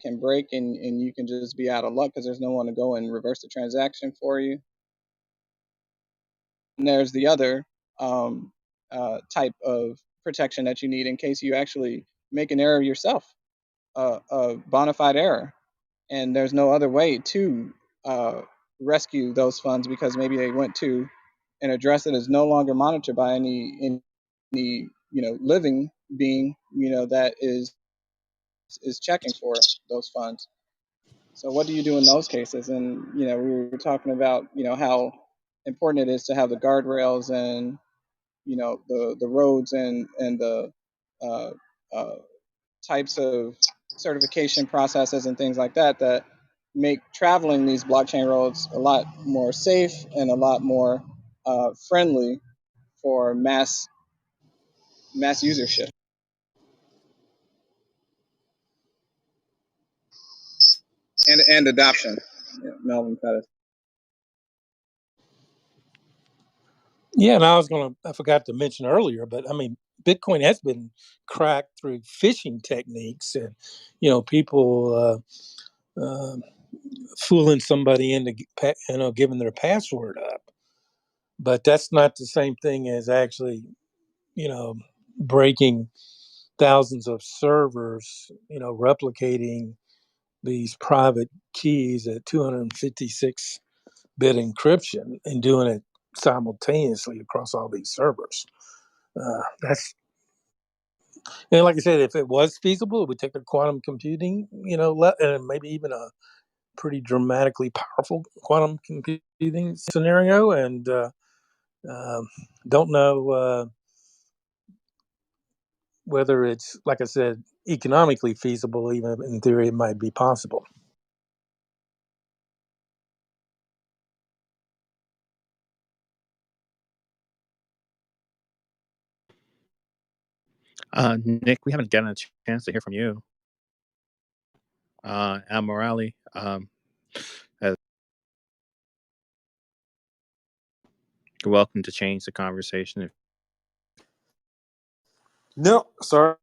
can break and you can just be out of luck because there's no one to go and reverse the transaction for you. And there's the other um, type of protection that you need in case you actually make an error yourself, a bona fide error, and there's no other way to uh, rescue those funds because maybe they went to an address that is no longer monitored by any living being that is checking for those funds. So what do you do in those cases? And we were talking about how important it is to have the guardrails and the roads and the uh, uh, types of certification processes and things like that that make traveling these blockchain roads a lot more safe and a lot more friendly for mass usership and adoption. Yeah, Melvin Pettis. Yeah, and I forgot to mention earlier, but I mean, Bitcoin has been cracked through phishing techniques and, people fooling somebody into, giving their password up. But that's not the same thing as actually, you know, breaking thousands of servers, replicating these private keys at 256-bit encryption and doing it simultaneously across all these servers. That's And like I said, if it was feasible, it would take a quantum computing, and maybe even a pretty dramatically powerful quantum computing scenario. And um don't know whether it's, like I said, economically feasible. Even in theory, it might be possible. Nick, we haven't gotten a chance to hear from you. Al Morale, uh, you're welcome to change the conversation. No, sorry.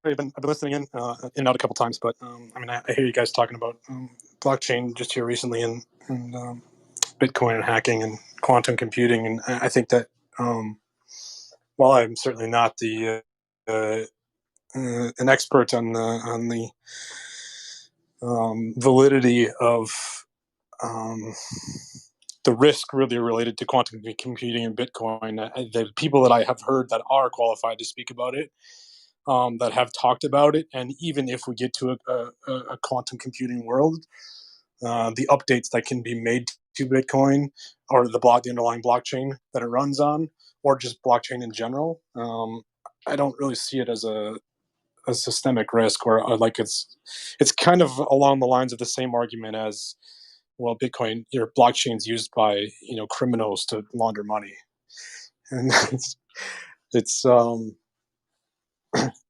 I've been listening in and out a couple times, but I mean, I hear you guys talking about blockchain just here recently and Bitcoin and hacking and quantum computing, and I think that while I'm certainly not an expert on the validity of um, the risk really related to quantum computing and Bitcoin, the people that I have heard that are qualified to speak about it, that have talked about it, and even if we get to a quantum computing world, the updates that can be made to Bitcoin or the underlying blockchain that it runs on, or just blockchain in general, I don't really see it as a systemic risk, or like it's kind of along the lines of the same argument as, well, Bitcoin, your blockchain's used by criminals to launder money, and it's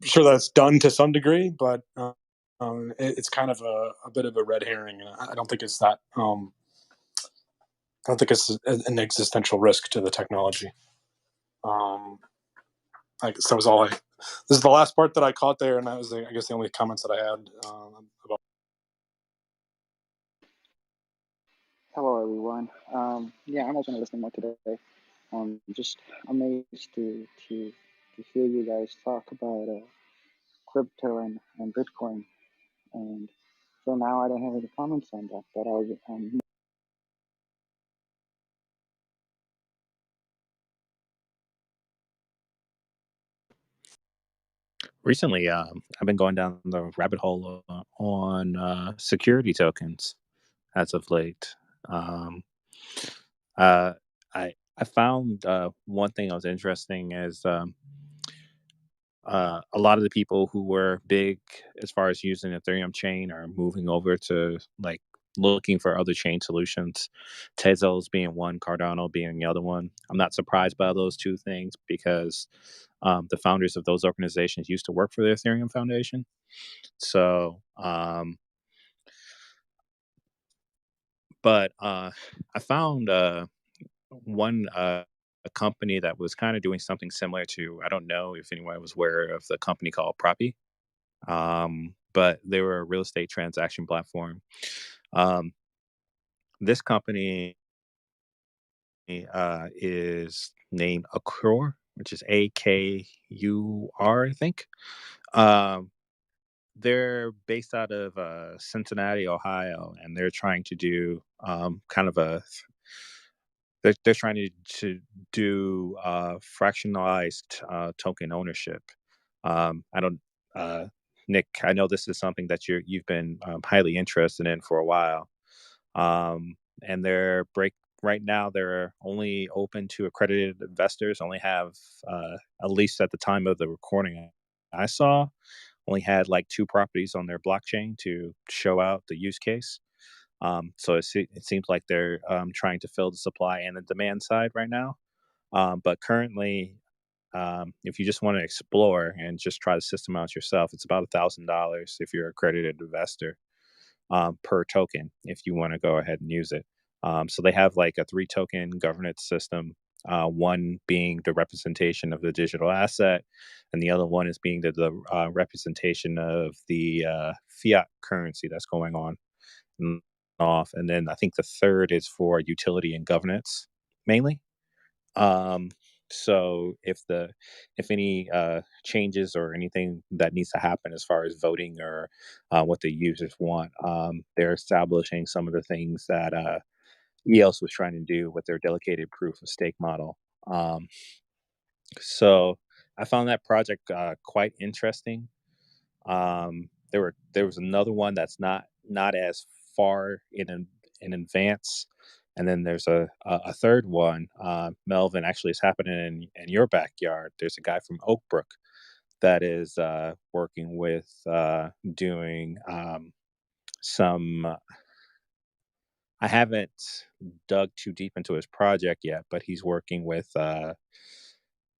sure that's done to some degree, but it's kind of a bit of a red herring, and I don't think it's that. I don't think it's an existential risk to the technology. I guess that was all I. This is the last part that I caught there, and that was, I guess, the only comments that I had about. Hello, everyone. Yeah, I'm also listening more today. Just amazed to hear you guys talk about crypto and Bitcoin. And so now I don't have any comments on that, but I was Recently, I've been going down the rabbit hole on security tokens as of late. Um, uh, I found one thing that was interesting is a lot of the people who were big as far as using Ethereum chain are moving over to like looking for other chain solutions. Tezos being one, Cardano being the other one. I'm not surprised by those two things because the founders of those organizations used to work for the Ethereum Foundation. So, but I found one a company that was kind of doing something similar to, I don't know if anyone was aware of the company called Proppy. but they were a real estate transaction platform. Um, this company is named Accor, which is AKUR, I think. Um, they're based out of Cincinnati, Ohio, and they're trying to do kind of a they're trying to do fractionalized token ownership. I don't, uh, Nick. I know this is something that you've been highly interested in for a while. And they're break right now. They're only open to accredited investors. Only have at least at the time of the recording I saw, only had like 2 properties on their blockchain to show out the use case. So it seems like they're trying to fill the supply and the demand side right now. But currently, if you just want to explore and just try the system out yourself, it's about $1,000 if you're an accredited investor per token if you want to go ahead and use it. So they have like a 3 token governance system. One being the representation of the digital asset, and the other one is being the representation of the fiat currency that's going on off. And then I think the third is for utility and governance mainly. Um, so if any changes or anything that needs to happen as far as voting or what the users want, they're establishing some of the things that EOS was trying to do with their delegated proof of stake model. Um, so I found that project quite interesting. There was another one that's not as far in advance, and then there's a third one. Melvin, actually, is happening in your backyard. There's a guy from Oakbrook that is working with doing some. I haven't dug too deep into his project yet, but he's working with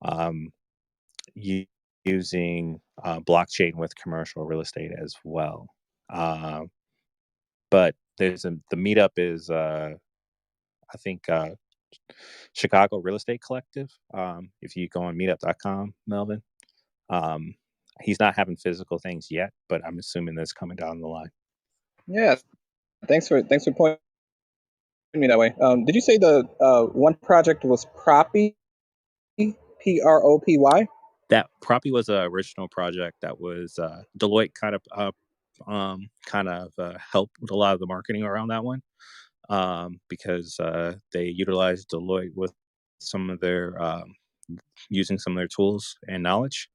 um, u- using blockchain with commercial real estate as well. Uh, but the meetup is I think Chicago Real Estate Collective. If you go on meetup.com, Melvin, um, he's not having physical things yet, but I'm assuming that's coming down the line. Yeah, thanks for pointing me that way. Did you say the one project was Propy? Propy? That probably was an original project that was Deloitte kind of helped with a lot of the marketing around that one. Because they utilized Deloitte with some of their using some of their tools and knowledge.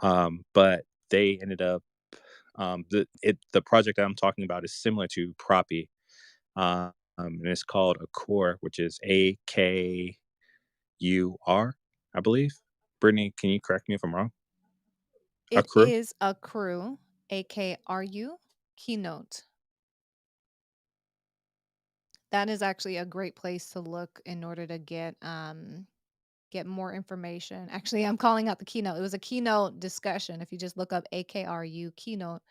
But they ended up the project that I'm talking about is similar to Propy, and it's called Accor, which is AKUR, I believe. Brittany, can you correct me if I'm wrong? It Accru. is a crew, AKRU, keynote. That is actually a great place to look in order to get more information. Actually, I'm calling out the keynote. It was a keynote discussion. If you just look up AKRU keynote,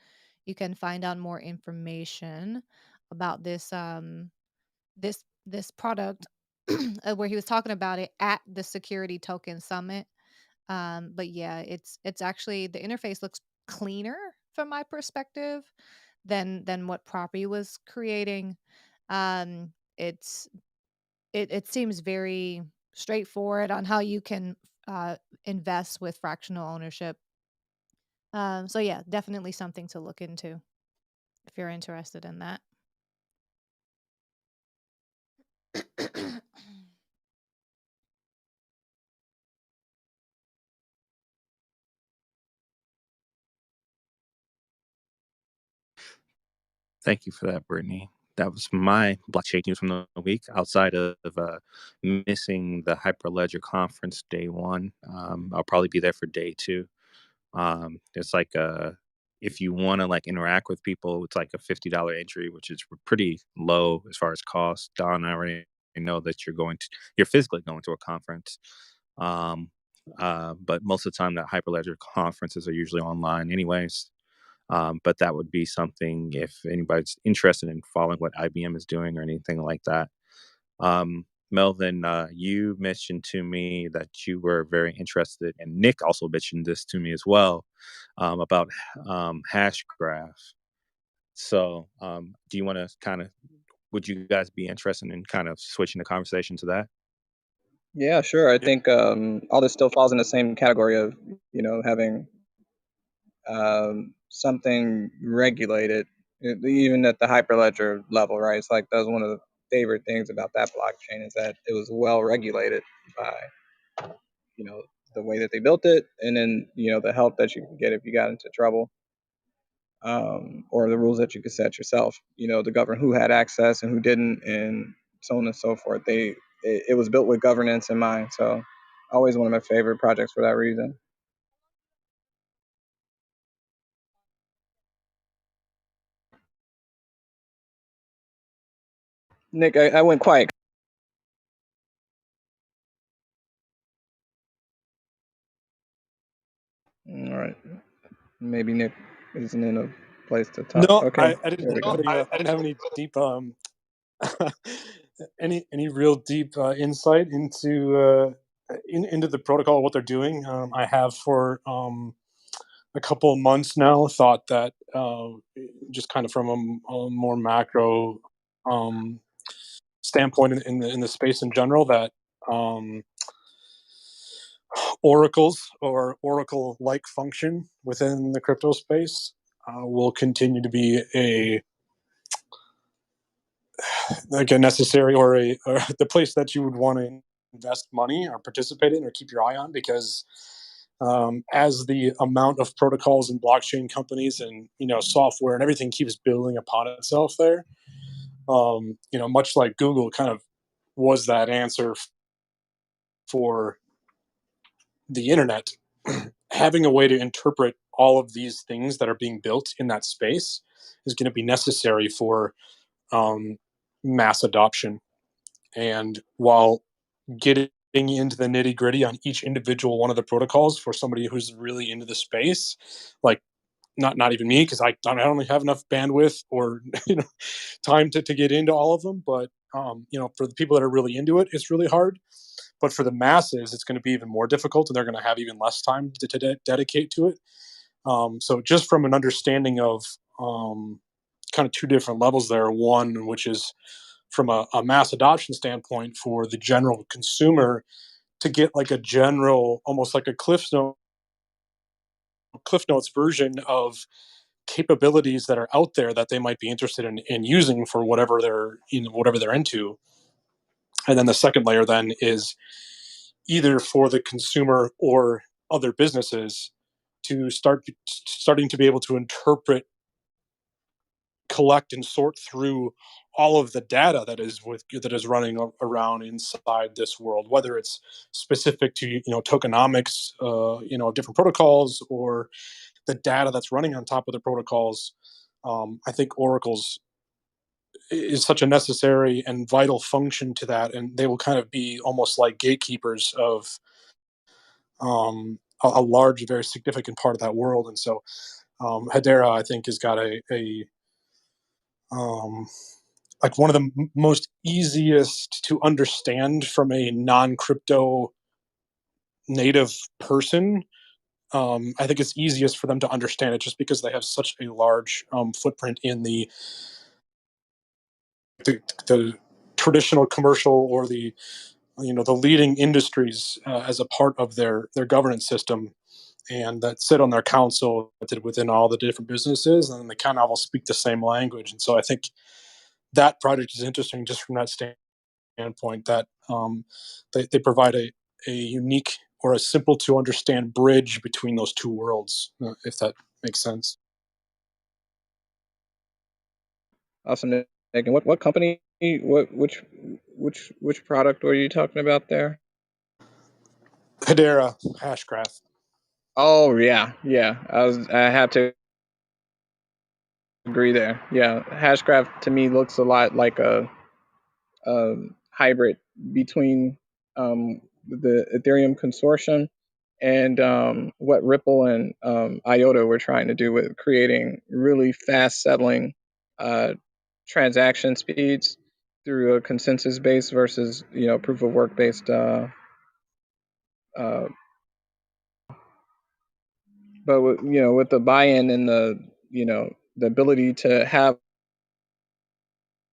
you can find out more information about this product where he was talking about it at the Security Token Summit. But yeah, it's actually the interface looks cleaner from my perspective than what Proppy was creating. It's it seems very straightforward on how you can invest with fractional ownership. So yeah, definitely something to look into if you're interested in that. Thank you for that, Brittany. That was my blockchain news from the week. Outside of missing the Hyperledger conference day one, I'll probably be there for day two. It's like if you want to like interact with people, it's like a $50 entry, which is pretty low as far as cost. Don, I already know that you're physically going to a conference. Um, but most of the time, that Hyperledger conferences are usually online, anyways. But that would be something if anybody's interested in following what IBM is doing or anything like that. Melvin, you mentioned to me that you were very interested, and Nick also mentioned this to me as well, about hash graph. So, do you want to kind of, would you guys be interested in kind of switching the conversation to that? Yeah, sure. I Yeah. think all this still falls in the same category of having something regulated, even at the hyperledger level, right? It's like that was one of the favorite things about that blockchain is that it was well regulated by you know the way that they built it, and then the help that you could get if you got into trouble, or the rules that you could set yourself, to govern who had access and who didn't, and so on and so forth. It was built with governance in mind, so always one of my favorite projects for that reason. Nick, I went quiet. All right, maybe Nick isn't in a place to talk. No, Okay, I there didn't we have go. any deep any real deep insight into the protocol, what they're doing. I have for a couple of months now thought that just kind of from a more macro um, standpoint in the space in general, that um, oracles or oracle like function within the crypto space will continue to be a necessary or the place that you would want to invest money or participate in or keep your eye on, because as the amount of protocols and blockchain companies and software and everything keeps building upon itself there, much like Google kind of was that answer for the internet, having a way to interpret all of these things that are being built in that space is going to be necessary for um, mass adoption. And while getting into the nitty gritty on each individual one of the protocols for somebody who's really into the space, like not even me, because I don't have enough bandwidth or time to get into all of them. But for the people that are really into it, it's really hard. But for the masses, it's going to be even more difficult, and they're going to have even less time to dedicate to it. So just from an understanding of kind of two different levels there, one which is from a mass adoption standpoint for the general consumer to get like a general, almost like a cliff notes version of capabilities that are out there that they might be interested in using for whatever they're into. And then the second layer then is either for the consumer or other businesses to starting to be able to interpret, collect, and sort through all of the data that is running around inside this world, whether it's specific to tokenomics, of different protocols, or the data that's running on top of the protocols. I think oracles is such a necessary and vital function to that, and they will kind of be almost like gatekeepers of a large, very significant part of that world. And so Hedera, I think, has got a um, like one of the most easiest to understand from a non-crypto native person. I think it's easiest for them to understand it just because they have such a large footprint in the traditional commercial or the leading industries as a part of their governance system, and that sit on their council within all the different businesses, and they kind of all speak the same language. And so I think that project is interesting just from that standpoint, that they provide a unique or a simple to understand bridge between those two worlds, if that makes sense. Awesome, Nick. And what company? Which product were you talking about there? Hedera Hashgraph. Oh yeah, yeah. I have to agree there. Yeah, Hashcraft to me looks a lot like a hybrid between the Ethereum consortium and what Ripple and IOTA were trying to do with creating really fast settling uh, transaction speeds through a consensus based versus proof of work based. But with the buy-in and the ability to have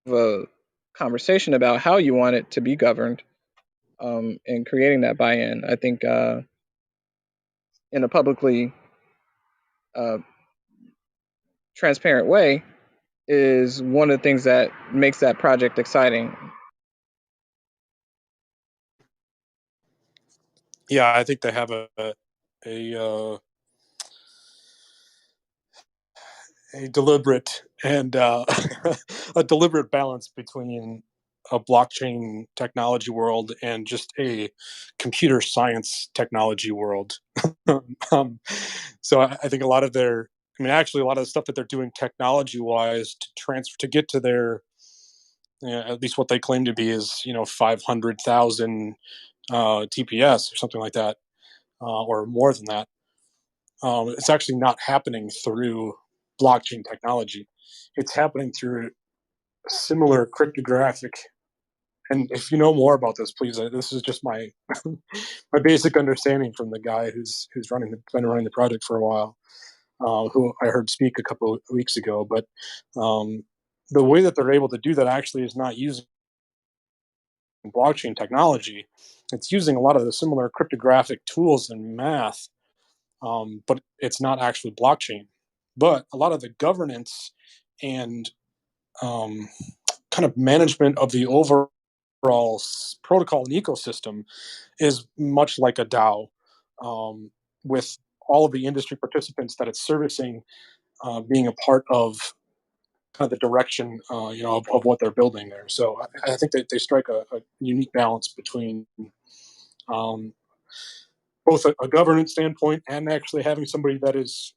a conversation about how you want it to be governed, and creating that buy-in, I think in a publicly transparent way is one of the things that makes that project exciting. Yeah, I think they have a deliberate and a deliberate balance between a blockchain technology world and just a computer science technology world. um, so I think a lot of their, I mean, actually, a lot of the stuff that they're doing technology wise to transfer to get to their, at least what they claim to be is 500,000 TPS or something like that, or more than that. It's actually not happening through blockchain technology. It's happening through similar cryptographic. And if you know more about this, please. This is just my my basic understanding from the guy who's been running the project for a while, who I heard speak a couple of weeks ago. But the way that they're able to do that actually is not using blockchain technology. It's using a lot of the similar cryptographic tools and math, but it's not actually blockchain. But a lot of the governance and um, kind of management of the overall protocol and ecosystem is much like a DAO, with all of the industry participants that it's servicing being a part of kind of the direction, of what they're building there. So I think that they strike a unique balance between um, both a governance standpoint and actually having somebody that is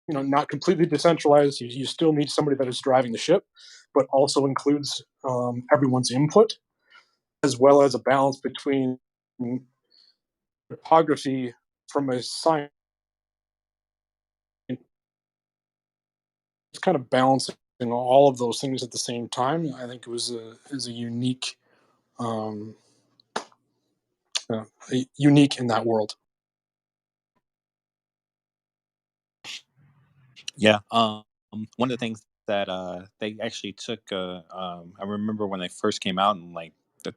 not completely decentralized. You still need somebody that is driving the ship, but also includes everyone's input, as well as a balance between topography from a science. It's kind of balancing all of those things at the same time. I think it was a unique, um, unique in that world. Yeah. One of the things that they actually took, I remember when they first came out in like the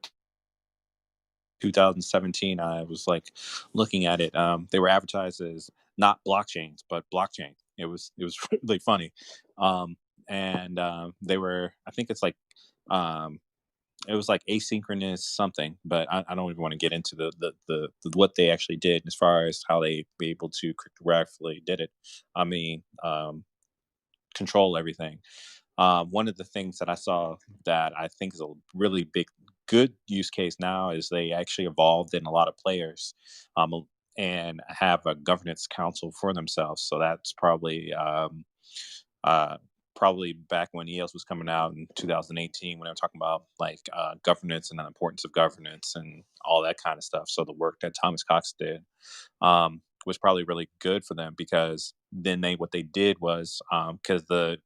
2017, I was like looking at it. They were advertised as not blockchains, but blockchain. It was really funny, and they were. I think it's like um, it was like asynchronous something, but I don't even want to get into the what they actually did as far as how they be able to cryptographically did it. I mean, control everything. One of the things that I saw that I think is a really big, good use case now is they actually evolved in a lot of players, and have a governance council for themselves. So that's uh, probably back when EOS was coming out in 2018, when they were talking about like governance and the importance of governance and all that kind of stuff. So the work that Thomas Cox did was probably really good for them, because then what they did was, because the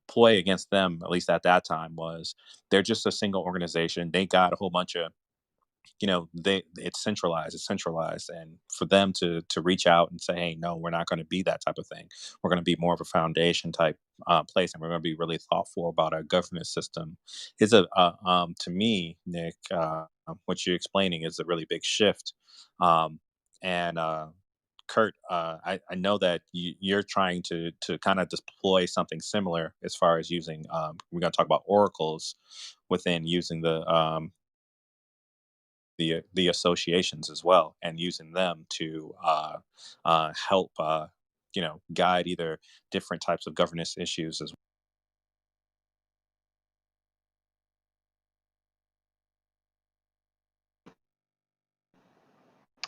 play against them, at least at that time, was they're just a single organization. They got a whole bunch of, it's centralized, and for them to reach out and say, hey, no, we're not going to be that type of thing. We're going to be more of a foundation type place, and we're going to be really thoughtful about our governance system. Is a To me, Nick, what you're explaining is a really big shift. And Kurt, I know that you're trying to kind of deploy something similar as far as using. We're going to talk about oracles within using the associations as well, and using them to help guide either different types of governance issues as.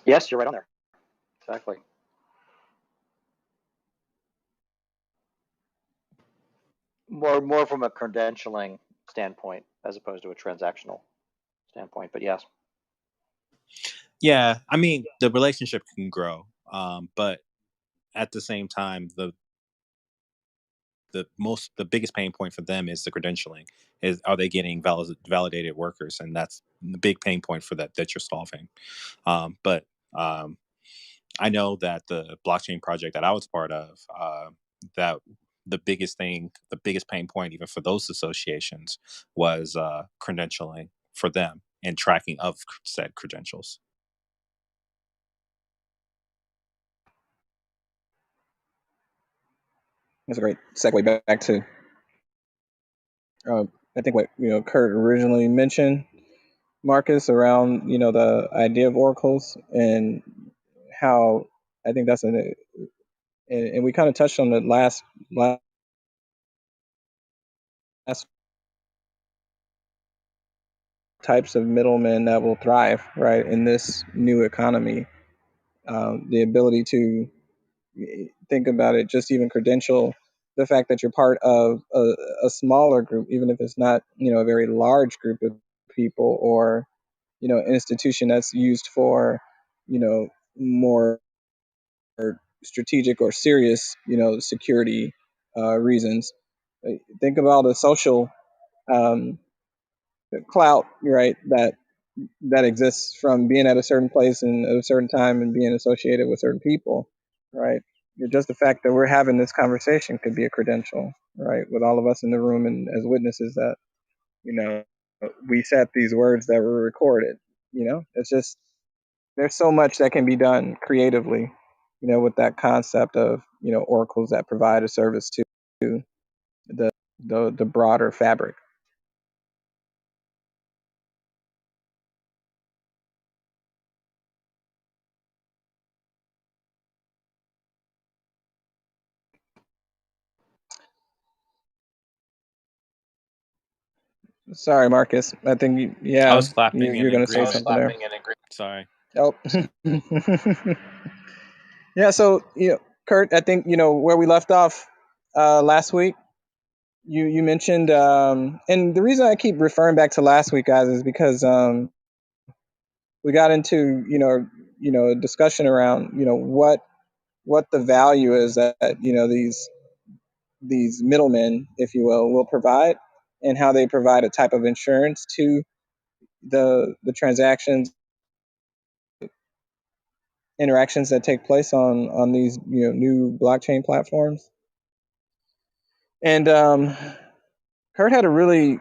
Yes, you're right on there. Exactly. More from a credentialing standpoint as opposed to a transactional standpoint. But yes. Yeah, I mean, the relationship can grow, but at the same time, the biggest pain point for them is the credentialing. Is are they getting validated workers, and that's the big pain point for that you're solving. But I know that the blockchain project that I was part of, that the biggest pain point, even for those associations, was credentialing for them and tracking of said credentials. That's a great segue back to I think what Kurt originally mentioned, Marcus, around the idea of oracles and how I think that's and we kind of touched on the last types of middlemen that will thrive right in this new economy. The ability to think about it, just even credential the fact that you're part of a smaller group, even if it's not a very large group of people, or an institution that's used for more strategic or serious security reasons. Think about the social um, clout, right? That exists from being at a certain place and at a certain time and being associated with certain people, right? Just the fact that we're having this conversation could be a credential, right? With all of us in the room and as witnesses that, you know, we said these words that were recorded. It's just, there's so much that can be done creatively, with that concept of, oracles that provide a service to the the broader fabric. Sorry, Marcus. I think I was you, clapping in you're going to say agreement. something there. Sorry. Oh, yeah. So Kurt, I think where we left off last week. You mentioned, and the reason I keep referring back to last week, guys, is because we got into a discussion around what the value is that these middlemen, if you will provide, and how they provide a type of insurance to the transactions interactions that take place on these new blockchain platforms. And Kurt had a really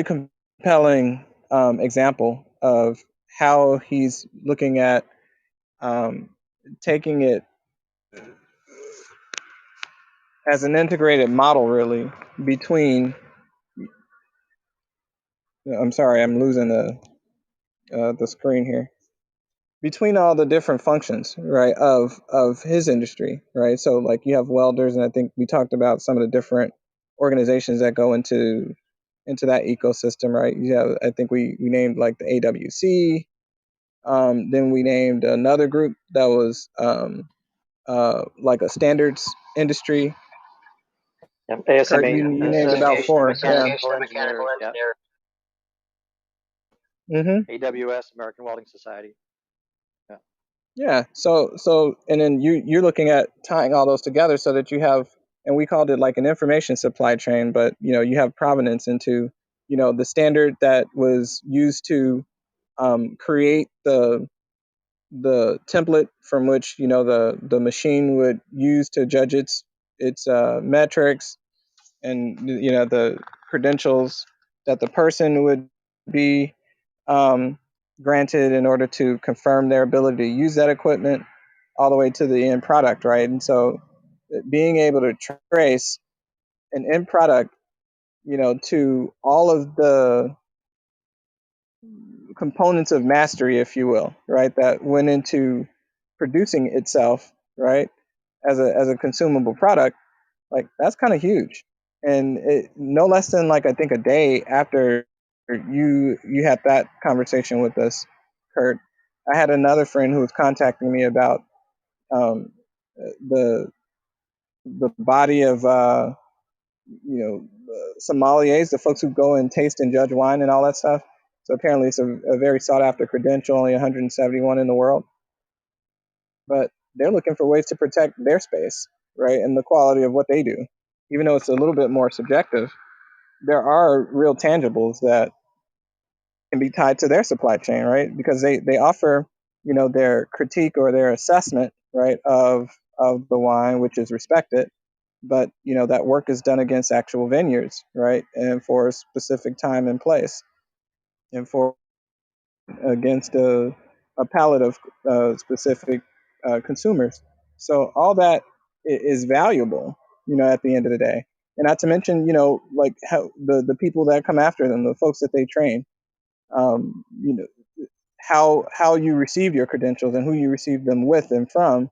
compelling example of how he's looking at taking it as an integrated model, really, between. I'm sorry, I'm losing the screen here. Between all the different functions, right, of his industry, right? So like you have welders, and I think we talked about some of the different organizations that go into that ecosystem, right? I think we named like the AWC. Then we named another group that was like a standards industry. Kurt, ASME, you named about Association of four. Yeah. Mechanical Engineers. Yeah. Mm-hmm. AWS, American Welding Society. Yeah. Yeah. So and then you're looking at tying all those together so that you have, and we called it like an information supply chain, but you have provenance into the standard that was used to create the template from which the machine would use to judge its metrics, and the credentials that the person would be um, granted in order to confirm their ability to use that equipment, all the way to the end product, right? And so being able to trace an end product to all of the components of mastery, if you will, right, that went into producing itself, right, as a consumable product, like that's kind of huge. And no less than like I think a day after you had that conversation with us, Kurt, I had another friend who was contacting me about um, the body of sommeliers, the folks who go and taste and judge wine and all that stuff. So apparently it's a very sought after credential, only 171 in the world. But they're looking for ways to protect their space, right, and the quality of what they do. even though it's a little bit more subjective, there are real tangibles that can be tied to their supply chain, right? Because they offer, their critique or their assessment, right, of the wine, which is respected, but that work is done against actual vineyards, right, and for a specific time and place, and for against a palette of specific consumers. So all that is valuable, at the end of the day. And not to mention, like how the people that come after them, the folks that they train, um, you know, how you receive your credentials and who you receive them with and from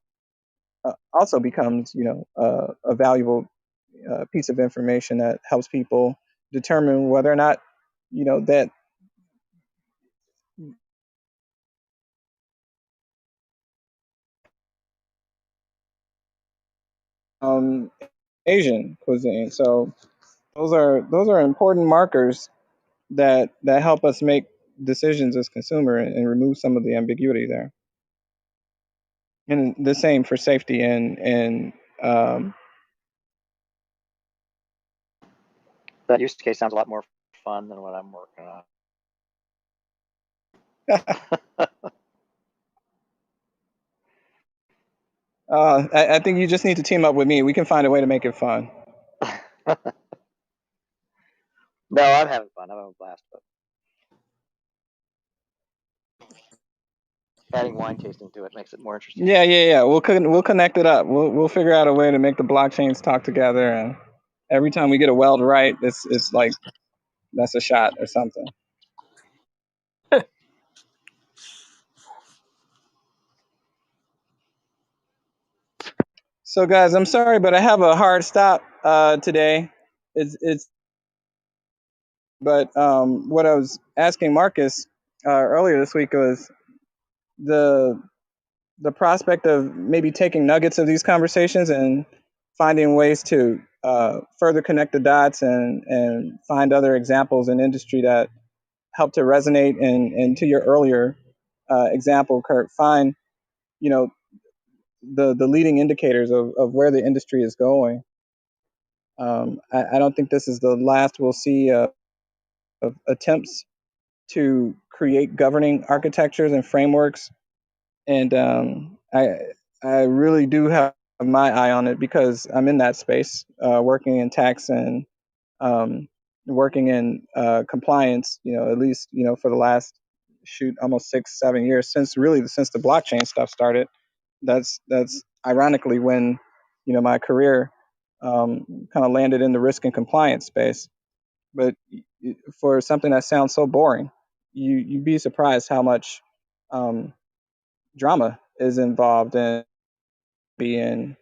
also becomes, a valuable piece of information that helps people determine whether or not, that um, Asian cuisine. So those are important markers that help us make decisions as consumer and remove some of the ambiguity there. And the same for safety and um, That use case sounds a lot more fun than what I'm working I think you just need to team up with me. We can find a way to make it fun. on. No, I'm having fun. I'm having a blast, but adding wine tasting to it makes it more interesting. Yeah. We'll connect it up. We'll figure out a way to make the blockchains talk together. And every time we get a weld right, it's like that's a shot or something. So guys, I'm sorry, but I have a hard stop today. It's But what I was asking Marcus earlier this week was the the prospect of maybe taking nuggets of these conversations and finding ways to further connect the dots and find other examples in industry that help to resonate and to your earlier example, Kurt, find you know the leading indicators of where the industry is going. I don't think this is the last we'll see of attempts to create governing architectures and frameworks. And I really do have my eye on it because I'm in that space, working in tax and um, working in compliance. At least for the last almost 6-7 years since the blockchain stuff started. That's ironically when my career kind of landed in the risk and compliance space. But for something that sounds so boring, you'd be surprised how much um, drama is involved in being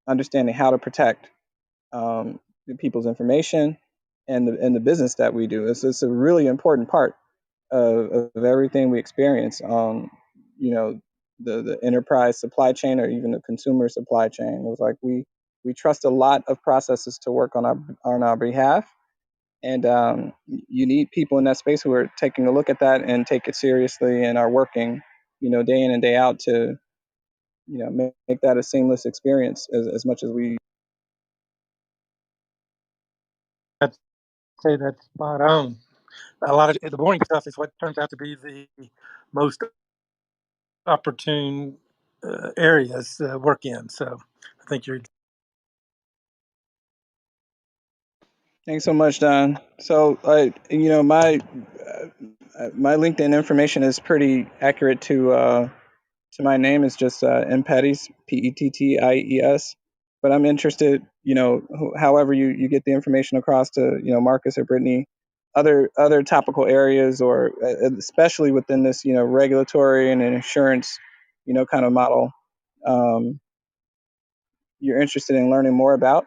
understanding how to protect the people's information and the business that we do. It's a really important part of everything we experience. You know, the enterprise supply chain or even the consumer supply chain. It was like we trust a lot of processes to work on our behalf, and you need people in that space who are taking a look at that and take it seriously and are working, day in and day out to make that a seamless experience as much as we. I'd say that's spot on. A lot of the boring stuff is what turns out to be the most opportune areas to work in. So I think you're. Thanks so much, Don. So my LinkedIn information is pretty accurate to my name. It's just M Petties, Petties. But I'm interested, however you get the information across to Marcus or Brittany, other topical areas, or especially within this regulatory and insurance kind of model, um, you're interested in learning more about.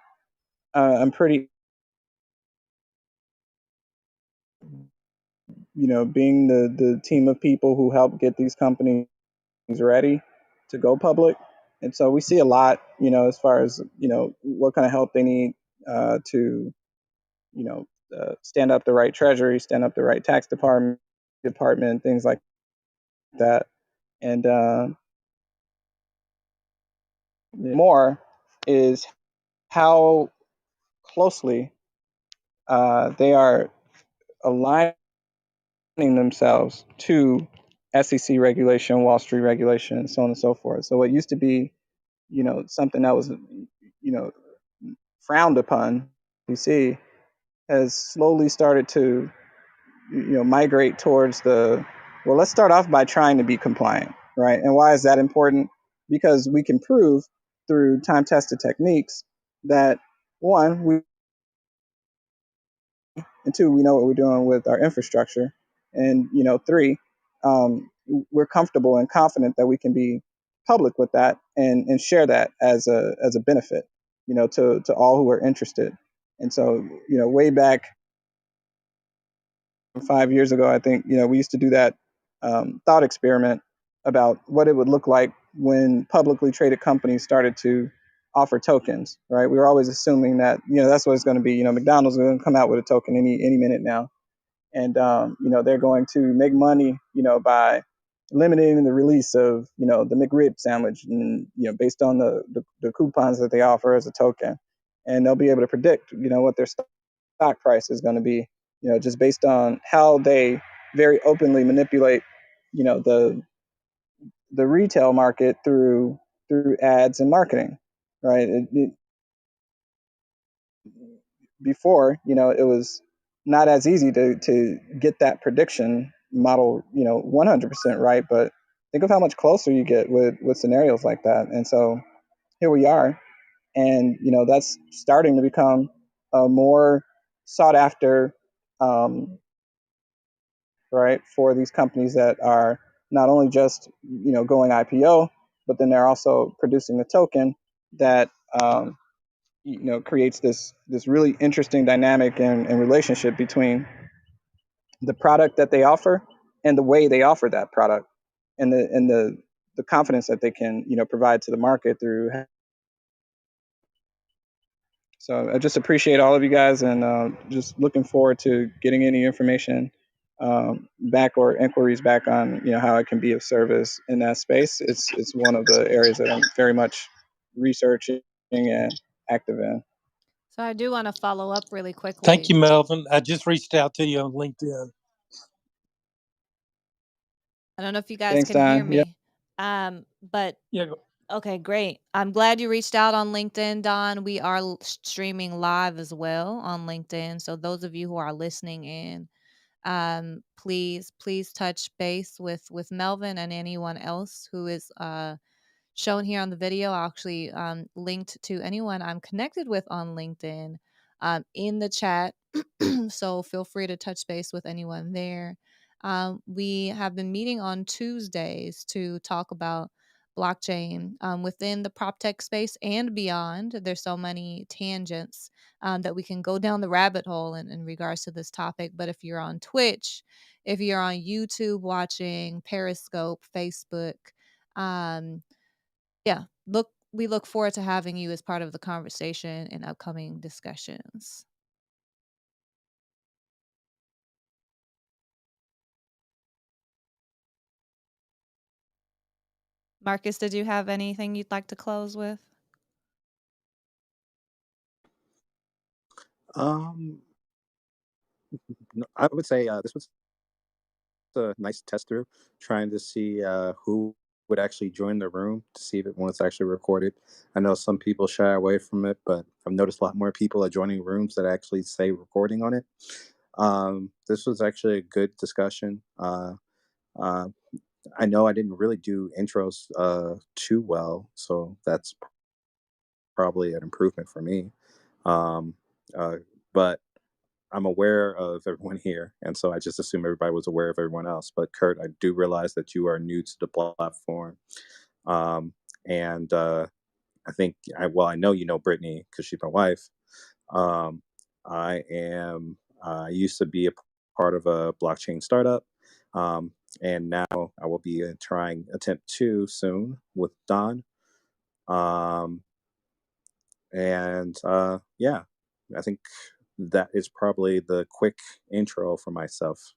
I'm pretty, being the team of people who help get these companies ready to go public. And so we see a lot, as far as, what kind of help they need to, stand up the right treasury, stand up the right tax department, things like that. And more is how closely, they are aligning themselves to SEC regulation, Wall Street regulation, and so on and so forth. So what used to be, something that was, know, frowned upon, SEC has slowly started to, migrate towards the, well, let's start off by trying to be compliant, right? And why is that important? Because we can prove through time tested techniques that, one, and two, we know what we're doing with our infrastructure, and three, we're comfortable and confident that we can be public with that and share that as a benefit, to all who are interested. And so, way back 5 years ago, I think we used to do that thought experiment about what it would look like when publicly traded companies started to offer tokens. Right? We were always assuming that that's what it's going to be. McDonald's is going to come out with a token any minute now, and they're going to make money by limiting the release of the McRib sandwich, and based on the coupons that they offer as a token, and they'll be able to predict what their stock price is going to be, just based on how they very openly manipulate, the retail market through ads and marketing, right? Before, it was not as easy to get that prediction model, 100% right. But think of how much closer you get with scenarios like that. And so here we are, and that's starting to become a more sought after, right, for these companies that are not only just going IPO, but then they're also producing a token that creates this really interesting dynamic and relationship between the product that they offer and the way they offer that product, and the confidence that they can provide to the market through. So I just appreciate all of you guys, and just looking forward to getting any information back or inquiries back on how I can be of service in that space. It's one of the areas that I'm very much researching and active in. So I do want to follow up really Thank quickly. you, Melvin. I just reached out to you on LinkedIn. I don't know if you guys Thanks, can hear Don. Yep. me. But Yeah, okay, great. I'm glad you reached out on LinkedIn, Don. We are streaming live as well on LinkedIn. So those of you who are listening in, please touch base with Melvin and anyone else who is shown here on the video. I actually linked to anyone I'm connected with on LinkedIn in the chat. So feel free to touch base with anyone there. We have been meeting on Tuesdays to talk about blockchain within the prop tech space and beyond. There's so many tangents that we can go down the rabbit hole in regards to this topic. But if you're on Twitch, if you're on YouTube watching, Periscope, Facebook, um, yeah, we look forward to having you as part of the conversation in upcoming discussions. Marcus, did you have anything you'd like to close with? Um, no, I would say this was a nice test through, trying to see who would actually join the room to see if it was actually recorded. I know some people shy away from it, but I've noticed a lot more people are joining rooms that actually say recording on it. This was actually a good discussion. Uh, I know I didn't really do intros too well, so that's probably an improvement for me. Um, but I'm aware of everyone here, and so I just assume everybody was aware of everyone else. But Kurt, I do realize that you are new to the platform, um, and I think I know you know Brittany because she's my wife. Um, I am. I used to be a part of a blockchain startup, um, and now I will be trying attempt two soon with Don. Um, and yeah, I think that is probably the quick intro for myself.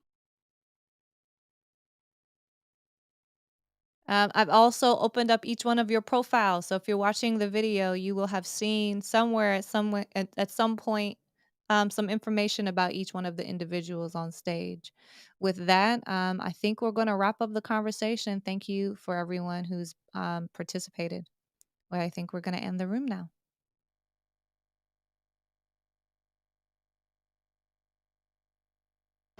I've also opened up each one of your profiles. So if you're watching the video, you will have seen somewhere at some point some information about each one of the individuals on stage. With that, I think we're going to wrap up the conversation. Thank you for everyone who's participated. Well, I think we're going to end the room now.